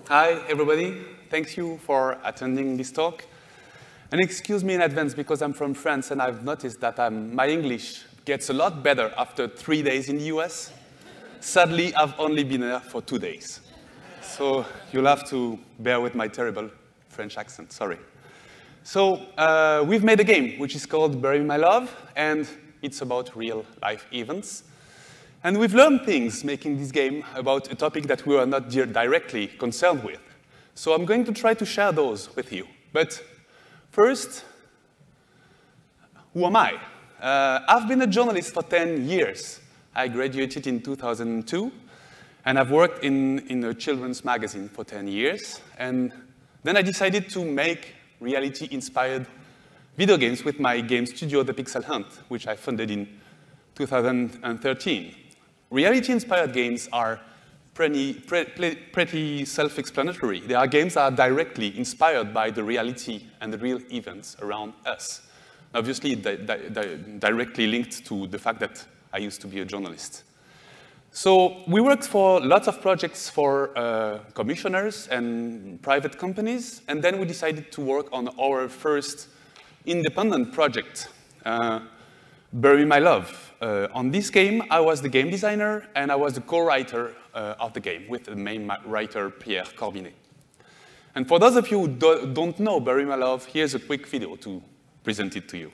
Hi, everybody. Thank you for attending this talk. And excuse me in advance because I'm from France and I've noticed that my English gets a lot better after 3 days in the US. Sadly, I've only been there for 2 days. So you'll have to bear with my terrible French accent, sorry. So we've made a game which is called Bury My Love, and it's about real-life events. And we've learned things making this game about a topic that we are not directly concerned with. So I'm going to try to share those with you. But first, who am I? I've been a journalist for 10 years. I graduated in 2002, and I've worked in a children's magazine for 10 years. And then I decided to make reality-inspired video games with my game studio, The Pixel Hunt, which I funded in 2013. Reality-inspired games are pretty self-explanatory. They are games that are directly inspired by the reality and the real events around us. Obviously, directly linked to the fact that I used to be a journalist. So we worked for lots of projects for commissioners and private companies, and then we decided to work on our first independent project, Bury My Love. On this game, I was the game designer, and I was the co-writer of the game with the main writer, Pierre Corbinet. And for those of you who don't know Bury My Love, here's a quick video to present it to you.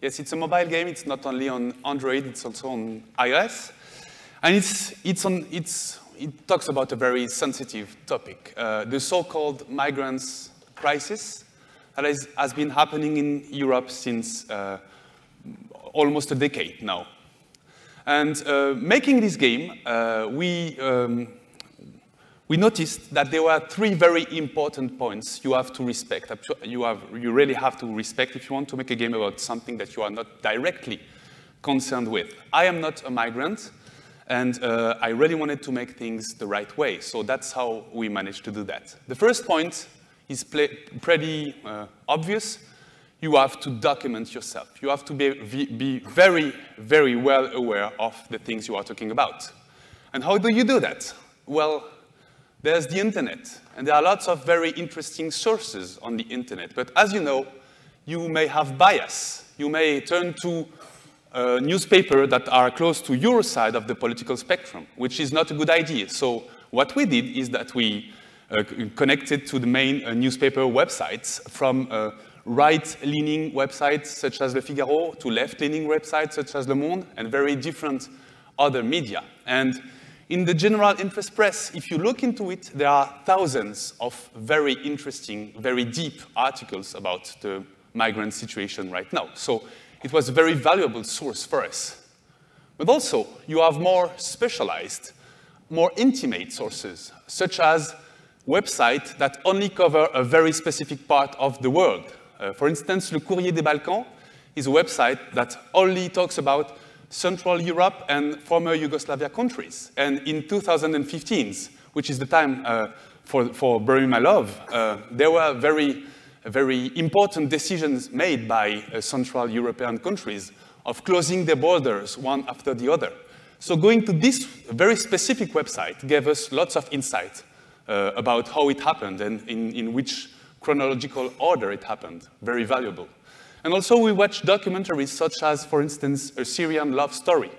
Yes, it's a mobile game. It's not only on Android, it's also on iOS. And it talks about a very sensitive topic, the so-called migrants crisis that has been happening in Europe since almost a decade now. And making this game, we noticed that there were 3 very important points you have to respect. You really have to respect if you want to make a game about something that you are not directly concerned with. I am not a migrant, and I really wanted to make things the right way. So that's how we managed to do that. The first point is pretty obvious. You have to document yourself. You have to be very, very well aware of the things you are talking about. And how do you do that? Well, there's the internet, and there are lots of very interesting sources on the internet. But as you know, you may have bias. You may turn to a newspaper that are close to your side of the political spectrum, which is not a good idea. So what we did is that we connected to the main newspaper websites, from right-leaning websites such as Le Figaro to left-leaning websites such as Le Monde, and very different other media. And in the general interest press, if you look into it, there are thousands of very interesting, very deep articles about the migrant situation right now. So it was a very valuable source for us. But also, you have more specialized, more intimate sources, such as websites that only cover a very specific part of the world. For instance, Le Courrier des Balkans is a website that only talks about Central Europe and former Yugoslavia countries. And in 2015, which is the time for Bury My Love, there were very important decisions made by Central European countries of closing their borders one after the other. So going to this very specific website gave us lots of insight about how it happened and in which chronological order it happened. Very valuable. And also we watched documentaries such as, for instance, A Syrian Love Story,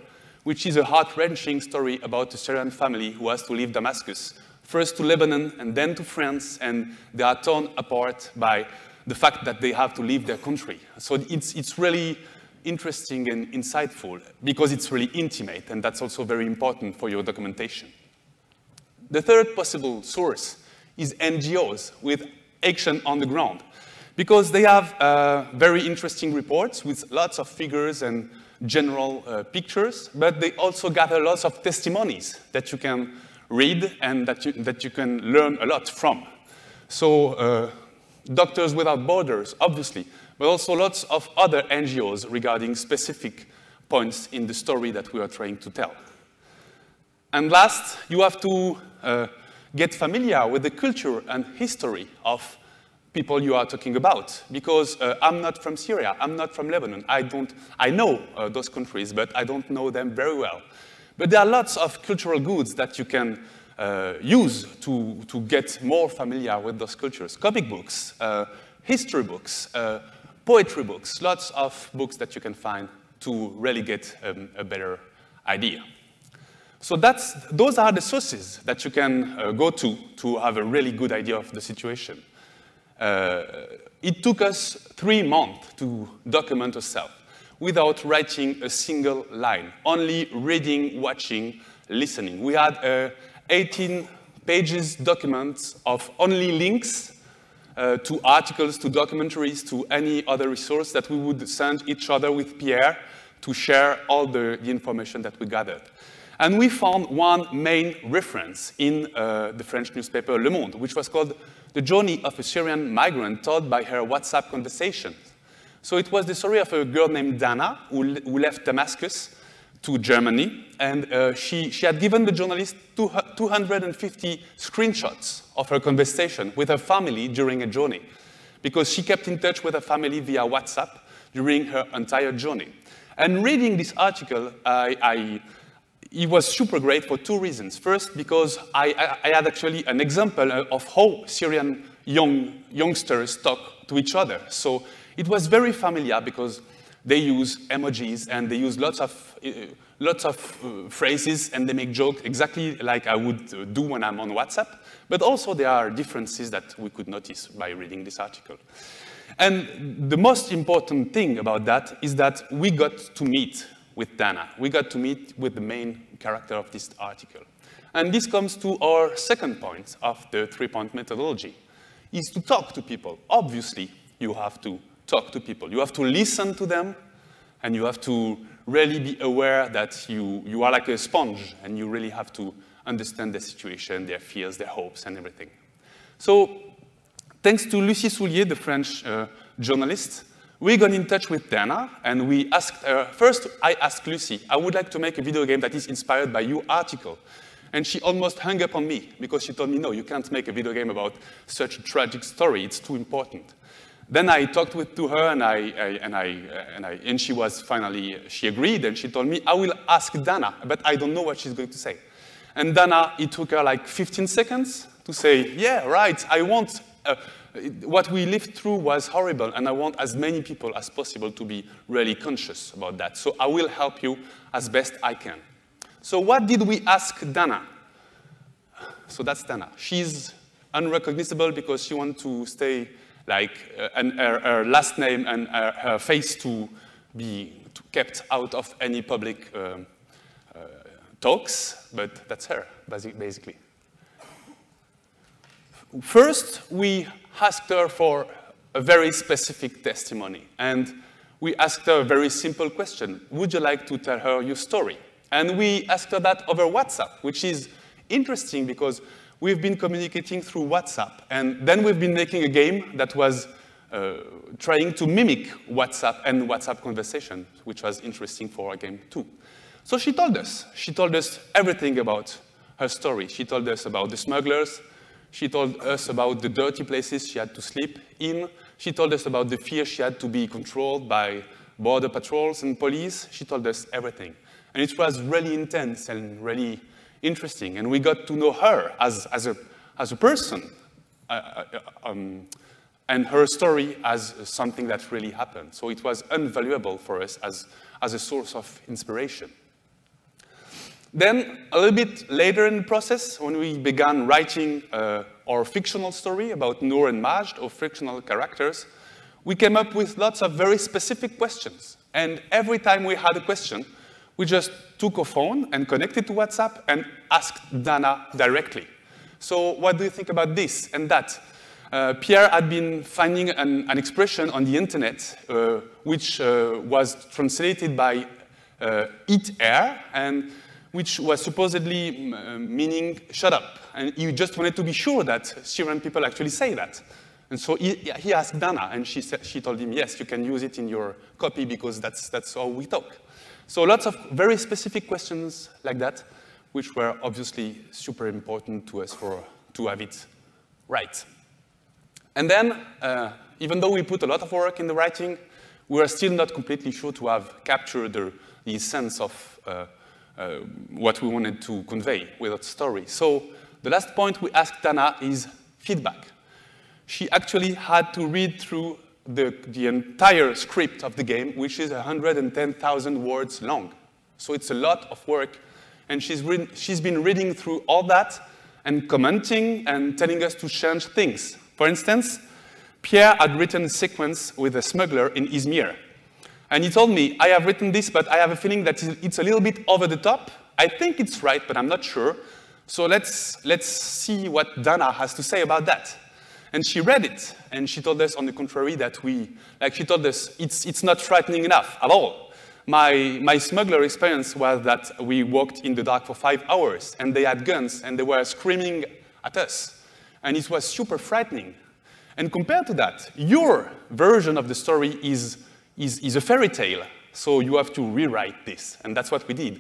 which is a heart-wrenching story about a Syrian family who has to leave Damascus, first to Lebanon and then to France, and they are torn apart by the fact that they have to leave their country. So it's really interesting and insightful because it's really intimate, and that's also very important for your documentation. The third possible source is NGOs with action on the ground, because they have very interesting reports with lots of figures and general pictures, but they also gather lots of testimonies that you can read and that you can learn a lot from. So Doctors Without Borders, obviously, but also lots of other NGOs regarding specific points in the story that we are trying to tell. And last, you have to get familiar with the culture and history of people you are talking about, because I'm not from Syria, I'm not from Lebanon. I know those countries, but I don't know them very well. But there are lots of cultural goods that you can use to get more familiar with those cultures. Comic books, history books, poetry books, lots of books that you can find to really get a better idea. So those are the sources that you can go to have a really good idea of the situation. It took us 3 months to document ourselves without writing a single line, only reading, watching, listening. We had 18 pages documents of only links to articles, to documentaries, to any other resource that we would send each other with Pierre to share all the information that we gathered. And we found one main reference in the French newspaper Le Monde, which was called The Journey of a Syrian Migrant Told by Her WhatsApp Conversations. So it was the story of a girl named Dana who left Damascus to Germany, and she had given the journalist 250 screenshots of her conversation with her family during a journey, because she kept in touch with her family via WhatsApp during her entire journey. And reading this article, it was super great for 2 reasons. First, because I had actually an example of how Syrian youngsters talk to each other. So it was very familiar because they use emojis and they use lots of phrases and they make jokes exactly like I would do when I'm on WhatsApp. But also there are differences that we could notice by reading this article. And the most important thing about that is that we got to meet with Dana. We got to meet with the main character of this article. And this comes to our second point of the 3-point methodology, is to talk to people. Obviously, you have to talk to people. You have to listen to them, and you have to really be aware that you are like a sponge, and you really have to understand their situation, their fears, their hopes, and everything. So, thanks to Lucie Soulier, the French journalist, we got in touch with Dana, and we asked her, first I asked Lucie, I would like to make a video game that is inspired by your article. And she almost hung up on me, because she told me, no, you can't make a video game about such a tragic story, it's too important. Then I talked to her, and she was finally, she agreed, and she told me, I will ask Dana, but I don't know what she's going to say. And Dana, it took her like 15 seconds to say, yeah, right, I want, what we lived through was horrible, and I want as many people as possible to be really conscious about that. So I will help you as best I can. So what did we ask Dana? So that's Dana. She's unrecognizable because she wants to stay like her last name and her face to be kept out of any public talks, but that's her, basically. First, we asked her for a very specific testimony, and we asked her a very simple question. Would you like to tell her your story? And we asked her that over WhatsApp, which is interesting because we've been communicating through WhatsApp, and then we've been making a game that was trying to mimic WhatsApp and WhatsApp conversation, which was interesting for our game too. So she told us everything about her story. She told us about the smugglers. She told us about the dirty places she had to sleep in. She told us about the fear she had to be controlled by border patrols and police. She told us everything. And it was really intense and really interesting. And we got to know her as a person and her story as something that really happened. So it was invaluable for us as a source of inspiration. Then, a little bit later in the process, when we began writing our fictional story about Noor and Majd, or fictional characters, we came up with lots of very specific questions. And every time we had a question, we just took a phone and connected to WhatsApp and asked Dana directly. So what do you think about this and that? Pierre had been finding an expression on the internet which was translated by eat air, and which was supposedly meaning shut up. And he just wanted to be sure that Syrian people actually say that. And so he asked Dana, and she told him, yes, you can use it in your copy because that's how we talk. So lots of very specific questions like that, which were obviously super important to us to have it right. And then, even though we put a lot of work in the writing, we are still not completely sure to have captured the sense of what we wanted to convey with that story. So the last point we asked Dana is feedback. She actually had to read through the entire script of the game, which is 110,000 words long. So it's a lot of work. And she's been reading through all that and commenting and telling us to change things. For instance, Pierre had written a sequence with a smuggler in Izmir. And he told me, I have written this, but I have a feeling that it's a little bit over the top. I think it's right, but I'm not sure. So let's see what Dana has to say about that. And she read it, and she told us, on the contrary, that she told us, it's not frightening enough at all. My smuggler experience was that we walked in the dark for 5 hours, and they had guns, and they were screaming at us. And it was super frightening. And compared to that, your version of the story is a fairy tale, so you have to rewrite this, and that's what we did.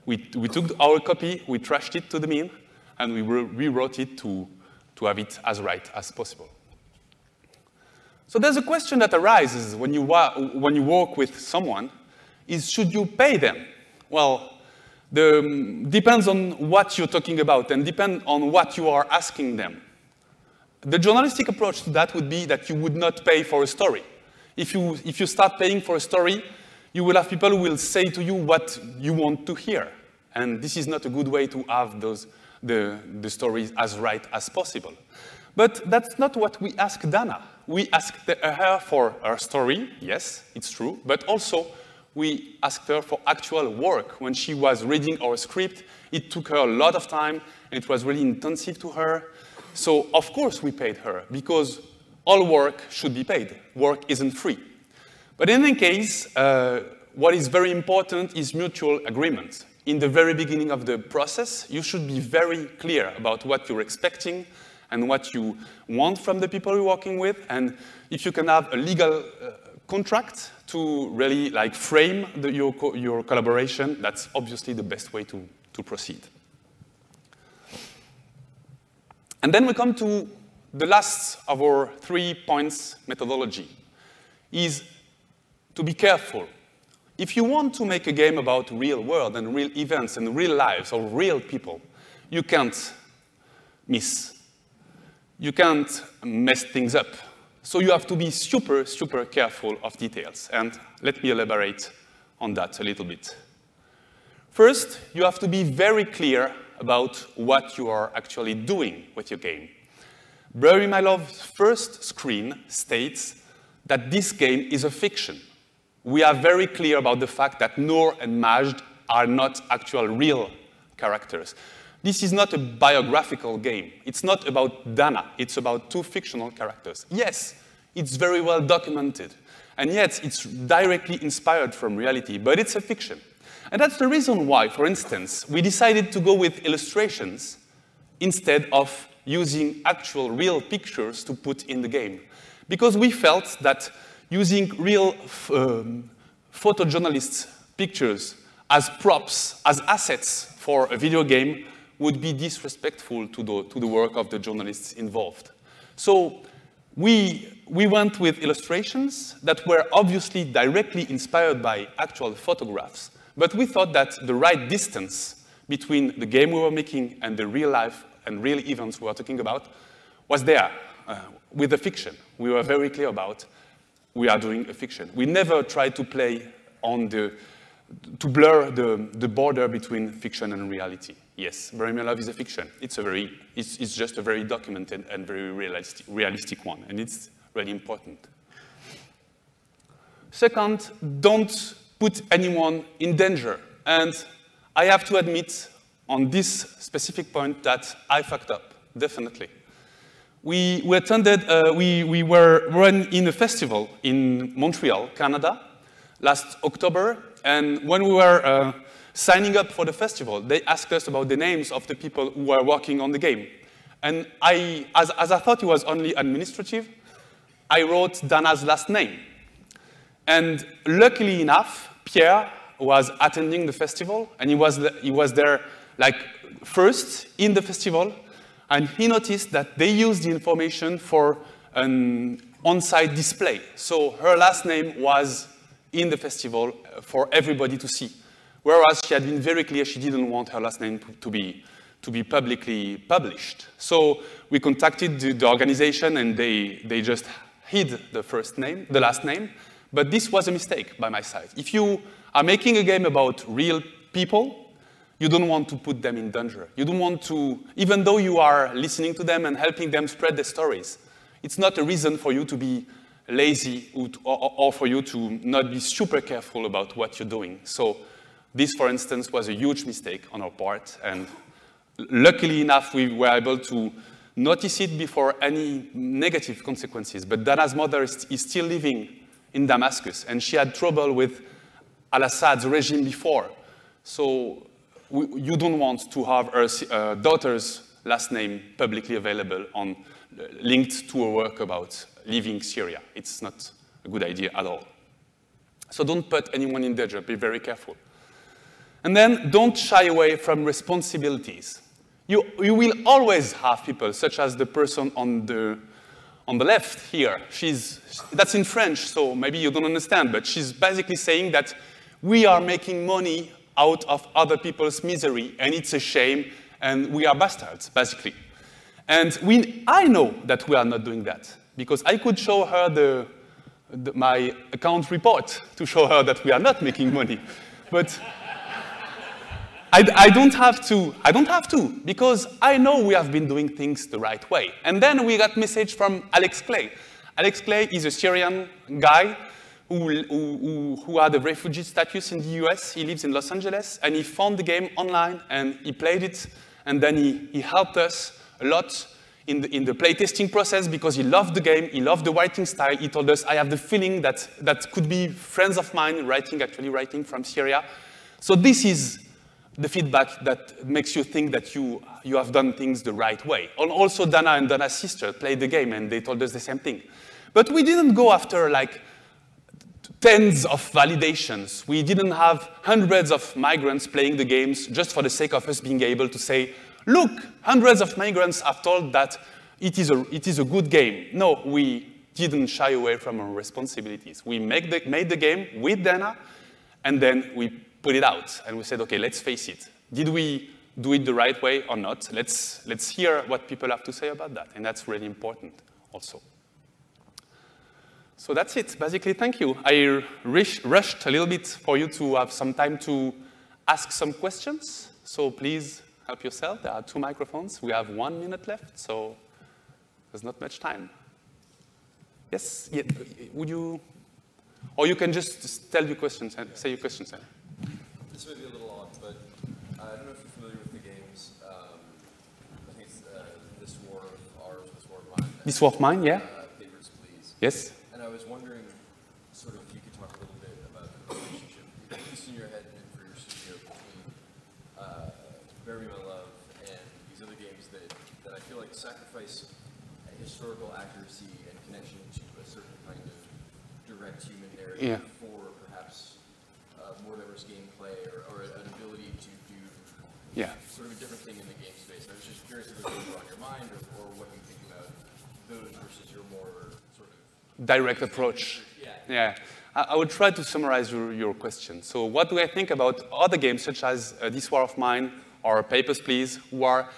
We took our copy, we trashed it to the mean, and we rewrote it to have it as right as possible. So there's a question that arises when you work with someone, is should you pay them? Well, depends on what you're talking about and depends on what you are asking them. The journalistic approach to that would be that you would not pay for a story. If you start paying for a story, you will have people who will say to you what you want to hear. And this is not a good way to have the stories as right as possible. But that's not what we asked Dana. We asked her for her story, yes, it's true, but also we asked her for actual work. When she was reading our script, it took her a lot of time, and it was really intensive to her. So, of course, we paid her, because all work should be paid. Work isn't free. But in any case, what is very important is mutual agreement. In the very beginning of the process, you should be very clear about what you're expecting and what you want from the people you're working with. And if you can have a legal contract to really frame your collaboration, that's obviously the best way to proceed. And then we come to the last of our 3 points methodology, is to be careful. If you want to make a game about real world and real events and real lives or real people, you can't miss. You can't mess things up. So you have to be super, super careful of details. And let me elaborate on that a little bit. First, you have to be very clear about what you are actually doing with your game. Bury My Love's first screen states that this game is a fiction. We are very clear about the fact that Noor and Majd are not actual real characters. This is not a biographical game. It's not about Dana. It's about 2 fictional characters. Yes, it's very well documented. And yet, it's directly inspired from reality, but it's a fiction. And that's the reason why, for instance, we decided to go with illustrations instead of using actual real pictures to put in the game. Because we felt that using real photojournalists' pictures as props, as assets for a video game, would be disrespectful to the work of the journalists involved. So we went with illustrations that were obviously directly inspired by actual photographs, but we thought that the right distance between the game we were making and the real life and real events we were talking about was there with the fiction. We were very clear about we are doing a fiction. We never tried to play on to blur the border between fiction and reality. Yes, Bury My Love is a fiction. It's just a very documented and very realistic one, and it's really important. Second, don't put anyone in danger. And I have to admit on this specific point that I fucked up, definitely. We were in a festival in Montreal, Canada, last October, and when we were signing up for the festival, they asked us about the names of the people who were working on the game. And as I thought it was only administrative, I wrote Dana's last name. And luckily enough, Pierre was attending the festival, and he was there like first in the festival, and he noticed that they used the information for an on-site display. So her last name was in the festival for everybody to see. Whereas she had been very clear she didn't want her last name to be publicly published. So we contacted the organization and they just hid the last name. But this was a mistake by my side. If you are making a game about real people, you don't want to put them in danger. You don't want to, even though you are listening to them and helping them spread their stories, it's not a reason for you to be lazy or for you to not be super careful about what you're doing. So this, for instance, was a huge mistake on our part. And luckily enough, we were able to notice it before any negative consequences. But Dana's mother is still living in Damascus, and she had trouble with al-Assad's regime before. So you don't want to have her daughter's last name publicly available linked to a work about leaving Syria. It's not a good idea at all. So don't put anyone in danger. Be very careful. And then don't shy away from responsibilities. You will always have people, such as the person on the left here. That's in French, so maybe you don't understand, but she's basically saying that we are making money out of other people's misery, and it's a shame, and we are bastards, basically. And I know that we are not doing that, because I could show her my account report to show her that we are not making money. But I don't have to, because I know we have been doing things the right way. And then we got message from Alex Clay. Alex Clay is a Syrian guy who had a refugee status in the US. He lives in Los Angeles, and he found the game online, and he played it, and then he helped us a lot in the playtesting process because he loved the game, he loved the writing style. He told us, I have the feeling that could be friends of mine writing from Syria. So this is the feedback that makes you think that you have done things the right way. And also Dana and Dana's sister played the game, and they told us the same thing. But we didn't go after like tens of validations. We didn't have hundreds of migrants playing the games just for the sake of us being able to say, look, hundreds of migrants have told that it is a good game. No, we didn't shy away from our responsibilities. We made the game with Dana, and then we put it out. And we said, OK, let's face it. Did we do it the right way or not? Let's hear what people have to say about that. And that's really important also. So that's it. Basically, thank you. I rushed a little bit for you to have some time to ask some questions. So please help yourself. There are 2 microphones. We have 1 minute left, so there's not much time. Yes? Yeah. Would you? Or you can just tell your questions and say your questions. This may be a little odd, but I don't know if you're familiar with the games. I think it's This War of Ours, This War of Mine. This War of Mine, yeah. Papers, Please. Yes. And I was wondering, sort of, if you could talk a little bit about the relationship, at least in your head and for your studio, between Bury My Love and these other games that I feel like sacrifice historical accuracy and connection to a certain kind of direct human narrative for perhaps more diverse gameplay or an ability to do Yeah. sort of a different thing in the game space. I was just curious if those were on your mind or what you think about those versus your more sort of direct approach. Yeah. I would try to summarize your question. So what do I think about other games such as This War of Mine or Papers, Please, who are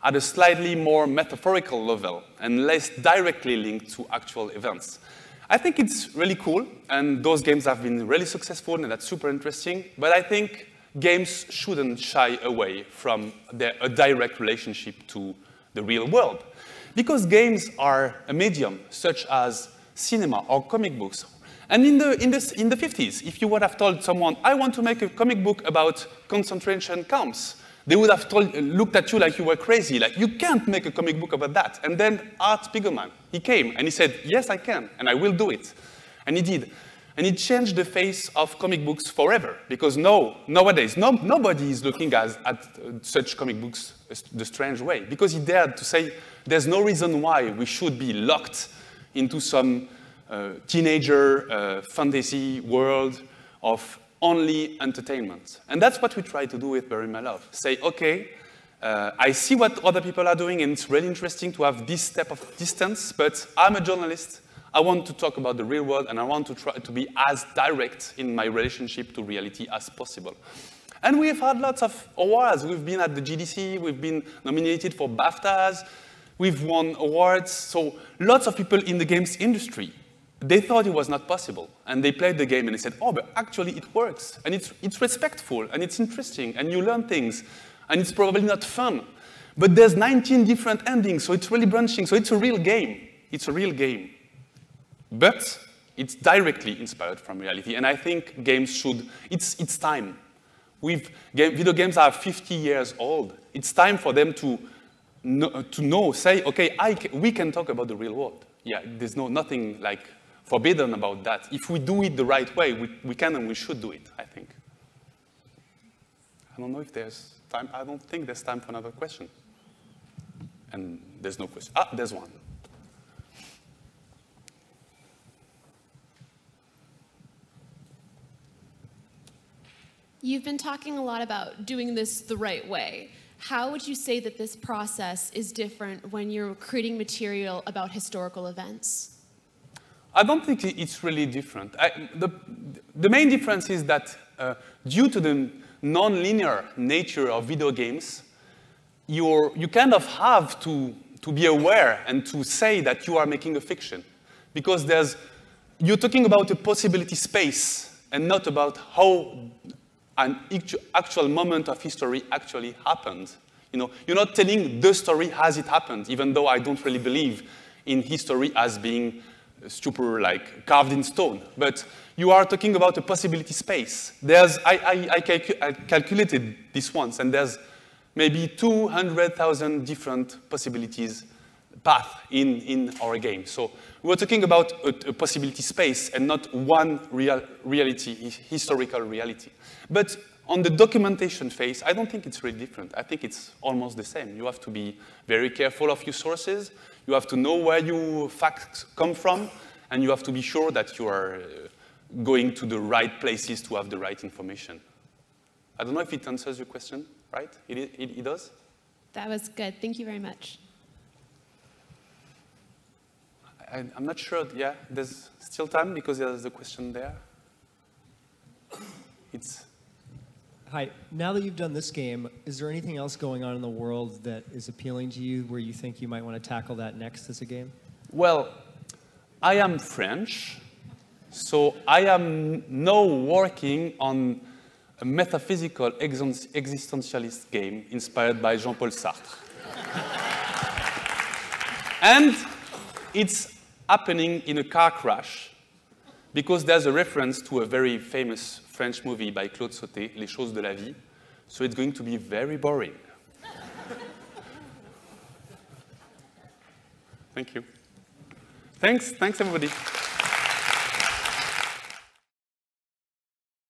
at a slightly more metaphorical level and less directly linked to actual events? I think it's really cool, and those games have been really successful, and that's super interesting. But I think games shouldn't shy away from a direct relationship to the real world. Because games are a medium, such as cinema or comic books. And in the 50s, if you would have told someone, I want to make a comic book about concentration camps, they would have looked at you like you were crazy, like, you can't make a comic book about that. And then Art Spiegelman, he came and he said, yes, I can, and I will do it. And he did. And it changed the face of comic books forever, because nowadays, nobody is looking at such comic books the strange way, because he dared to say, there's no reason why we should be locked into some teenager fantasy world of only entertainment. And that's what we try to do with Bury My Love. Say, okay, I see what other people are doing, and it's really interesting to have this step of distance, but I'm a journalist. I want to talk about the real world, and I want to try to be as direct in my relationship to reality as possible. And we've had lots of awards. We've been at the GDC, we've been nominated for BAFTAs, we've won awards. So lots of people in the games industry, they thought it was not possible, and they played the game and they said, oh, but actually it works, and it's respectful, and it's interesting, and you learn things, and it's probably not fun. But there's 19 different endings, so it's really branching, so it's a real game. It's a real game. But it's directly inspired from reality, and I think games should, it's time. Video games are 50 years old. It's time for them to say, okay, we can talk about the real world. Yeah, there's nothing like forbidden about that. If we do it the right way, we can and we should do it, I think. I don't know if there's time. I don't think there's time for another question. And there's no question. Ah, there's one. You've been talking a lot about doing this the right way. How would you say that this process is different when you're creating material about historical events? I don't think it's really different. The main difference is that due to the non-linear nature of video games, you kind of have to be aware and to say that you are making a fiction. Because you're talking about a possibility space and not about how an actual moment of history actually happened. You're not telling the story as it happened, even though I don't really believe in history as being super like carved in stone. But you are talking about a possibility space. I calculated this once, and there's maybe 200,000 different possibilities path in our game. So we're talking about a possibility space and not one reality, historical reality. But on the documentation phase, I don't think it's really different. I think it's almost the same. You have to be very careful of your sources. You have to know where your facts come from, and you have to be sure that you are going to the right places to have the right information. I don't know if it answers your question, right? It does? That was good. Thank you very much. I'm not sure. Yeah, there's still time because there's a question there. Hi. Now that you've done this game, is there anything else going on in the world that is appealing to you where you think you might want to tackle that next as a game? Well, I am French, so I am now working on a metaphysical existentialist game inspired by Jean-Paul Sartre. And it's happening in a car crash because there's a reference to a very famous French movie by Claude Sauté, Les Choses de la Vie. So it's going to be very boring. Thank you. Thanks everybody.